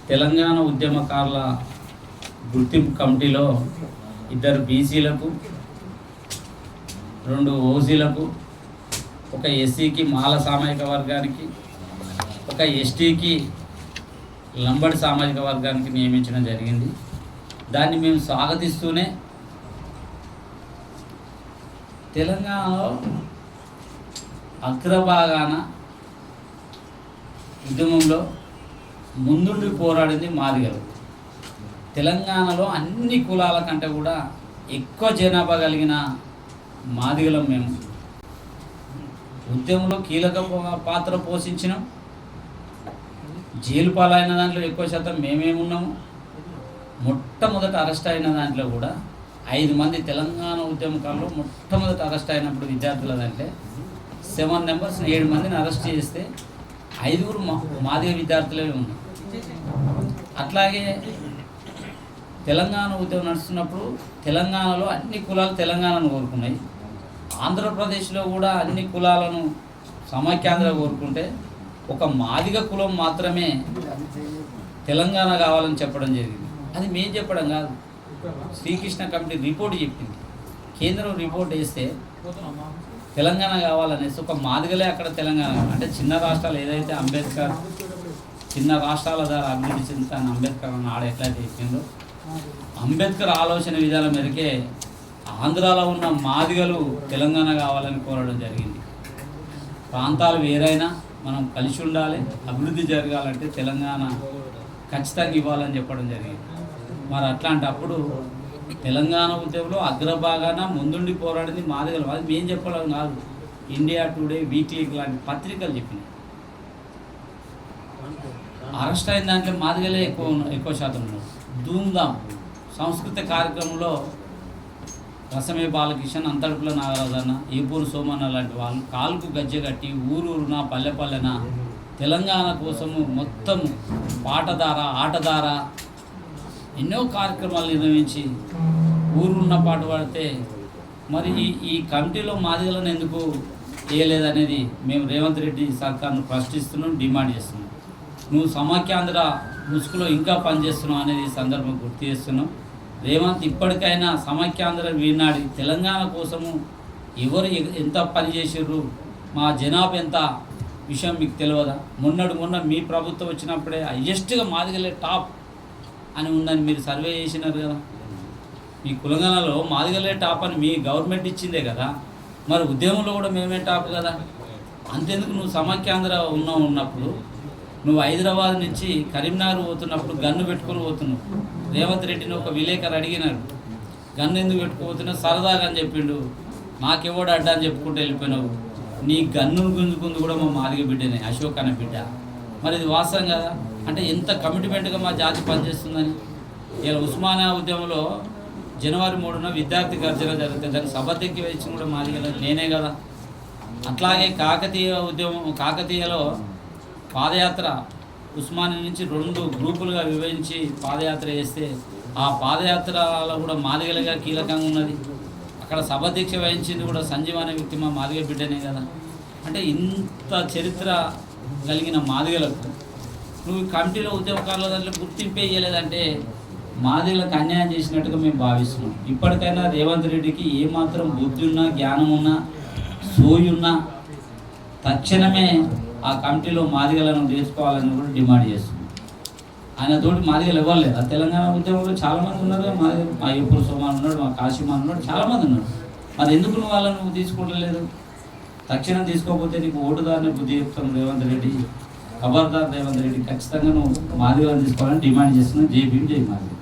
తెలంగాణ ఉద్యమకారుల గుర్తింపు కమిటీలో 2 బీసీలకు, 2 ఓసీలకు, 1 ఎస్సీకి మాల సామాజిక వర్గానికి, 1 ఎస్టీకి లంబడి సామాజిక వర్గానికి నియమించడం జరిగింది. దాన్ని మేము స్వాగతిస్తూనే తెలంగాణలో అగ్రభాగాన ఉద్యమంలో ముందుండి పోరాడింది మాదిగలు. తెలంగాణలో అన్ని కులాల కంటే కూడా ఎక్కువ జనాభా కలిగిన మాదిగలం మేము. ఉద్యమంలో కీలక పాత్ర పోషించినాం. జైలు పాలైన దాంట్లో ఎక్కువ శాతం మేమేమున్నాము. మొట్టమొదట అరెస్ట్ అయిన దాంట్లో కూడా 5 మంది తెలంగాణ ఉద్యమకారులు మొట్టమొదట అరెస్ట్ అయినప్పుడు విద్యార్థుల దాంట్లో 7 మెంబర్స్ 7 మందిని అరెస్ట్ చేస్తే 5 మాదిగ విద్యార్థులే ఉన్నారు. అట్లాగే తెలంగాణ ఉద్యమం నడుస్తున్నప్పుడు తెలంగాణలో అన్ని కులాలు తెలంగాణను కోరుకున్నాయి. ఆంధ్రప్రదేశ్లో కూడా అన్ని కులాలను సమైక్యాంధ్ర కోరుకుంటే ఒక మాదిగ కులం మాత్రమే తెలంగాణ కావాలని చెప్పడం జరిగింది. అది మేము చెప్పడం కాదు, శ్రీకృష్ణ కమిటీ రిపోర్ట్ చెప్పింది. కేంద్రం రిపోర్ట్ వేస్తే తెలంగాణ కావాలనేసి ఒక మాదిగలే అక్కడ తెలంగాణ అంటే చిన్న రాష్ట్రాలు ఏదైతే అంబేద్కర్ చిన్న రాష్ట్రాల ద్వారా అభివృద్ధి చెందుతాను అంబేద్కర్ అన్న ఆడ ఎట్లయితే చెప్పిందో అంబేద్కర్ ఆలోచన విధానం మేరకే ఆంధ్రాలో ఉన్న మాదిగలు తెలంగాణ కావాలని కోరడం జరిగింది. ప్రాంతాలు వేరైనా మనం కలిసి ఉండాలి, అభివృద్ధి జరగాలంటే తెలంగాణ ఖచ్చితంగా ఇవ్వాలని చెప్పడం జరిగింది. మరి అట్లాంటప్పుడు తెలంగాణ ఉద్యమంలో అగ్రభాగాన ముందుండి పోరాడింది మాదిగలు. అది మేము చెప్పడం కాదు, ఇండియా టుడే, వీక్లీ లాంటి పత్రికలు చెప్పినాయి. అరెస్ట్ అయిన దాంట్లో మాదిగలే ఎక్కువ శాతం ఉన్నారు. ధూమ్ధామ్ సాంస్కృతిక కార్యక్రమంలో రసమే బాలకిషన్, అంతడుపుల నాగరాజన్న, ఏపూరు సోమన్న లాంటి వాళ్ళు కాలుకు గజ్జె కట్టి ఊరూరున పల్లెపల్లెన తెలంగాణ కోసము మొత్తం పాటధార ఆటధార ఎన్నో కార్యక్రమాలు నిర్వహించి ఊరున్న పాట పాడితే మరి ఈ కమిటీలో మాదిగలను ఎందుకు వేయలేదనేది మేము రేవంత్ రెడ్డి సర్కార్ను ప్రశ్నిస్తున్నాం, డిమాండ్ చేస్తున్నాం. నువ్వు సమాఖ్యాంధ్ర ముసుగులో ఇంకా పనిచేస్తున్నావు అనేది సందర్భం గుర్తు చేస్తున్నాం. రేవంత్ ఇప్పటికైనా సమాఖ్యాంధ్ర వీనాడి తెలంగాణ కోసము ఎవరు ఎంత పని చేసారు, మా జనాభా ఎంత విషయం మీకు తెలియదా? మొన్న మీ ప్రభుత్వం వచ్చినప్పుడే హైయెస్ట్గా మాదిగలే టాప్ అని ఉందని మీరు సర్వే చేసినారు కదా. మీ కులంగాణలో మాదిగలే టాప్ అని మీ గవర్నమెంట్ ఇచ్చిందే కదా. మరి ఉద్యమంలో కూడా మేమే టాప్ కదా. అంతెందుకు నువ్వు సమాఖ్యాంధ్ర ఉన్నప్పుడు నువ్వు హైదరాబాద్ నుంచి కరీంనగర్ పోతున్నప్పుడు గన్ను పెట్టుకొని పోతున్నావు. రేవంత్ రెడ్డిని ఒక విలేకరు అడిగినాడు, గన్ను ఎందుకు పెట్టుకోబోతున్నావు? సరదాగా అని చెప్పిండు. నాకెవడు అడ్డా అని చెప్పుకుంటూ వెళ్ళిపోయినావు. నీ గన్నును గుంజుకుంది కూడా మా మాదిగ బిడ్డనే, అశోక్ అనే బిడ్డ. మరి ఇది వాస్తవం కదా. అంటే ఎంత కమిట్మెంట్గా మా జాతి పనిచేస్తుందని. ఇలా ఉస్మానియా ఉద్యమంలో జనవరి 3న విద్యార్థి గర్జన జరుగుతుంది. దాన్ని సభతెక్కి వేయించిన కూడా మాదిగల నేనే కదా. అట్లాగే కాకతీయలో పాదయాత్ర ఉస్మానియా నుంచి 2 గ్రూపులుగా విభజించి పాదయాత్ర చేస్తే ఆ పాదయాత్రలో కూడా మాదిగలుగా కీలకంగా ఉన్నది. అక్కడ సభాధ్యక్ష వహించింది కూడా సంజీవ్ అనే వ్యక్తి మా మాదిగ బిడ్డనే కదా. అంటే ఇంత చరిత్ర కలిగిన మాదిగలకు నువ్వు కమిటీలో ఉద్యమకారుల దాంట్లో గుర్తింపే ఇవ్వలేదంటే మాదిగలకు అన్యాయం చేసినట్టుగా మేము భావిస్తున్నాం. ఇప్పటికైనా రేవంత్ రెడ్డికి ఏమాత్రం బుద్ధి ఉన్నా, జ్ఞానం ఉన్నా, సోయి ఉన్నా తక్షణమే ఆ కమిటీలో మాదిగలను తీసుకోవాలని కూడా డిమాండ్ చేస్తున్నాం. ఆయనతోటి మాదిగలు ఇవ్వలేదు. ఆ తెలంగాణ ఉద్యమంలో చాలామంది ఉన్నారు. మా ఏపూరు సోమాన్ ఉన్నాడు, మా కాశీమాన్ ఉన్నాడు, చాలామంది ఉన్నారు. మరి ఎందుకు నువ్వు వాళ్ళని తీసుకుంటలేదు? తక్షణం తీసుకోకపోతే నీకు ఓటుదారిని బుద్ధి చెప్తాం రేవంత్ రెడ్డి. ఖబర్దార్ రేవంత్ రెడ్డి, ఖచ్చితంగా నువ్వు మాదిగలను తీసుకోవాలని డిమాండ్ చేస్తున్నాం. జై భీమ్, జై మాదిగ.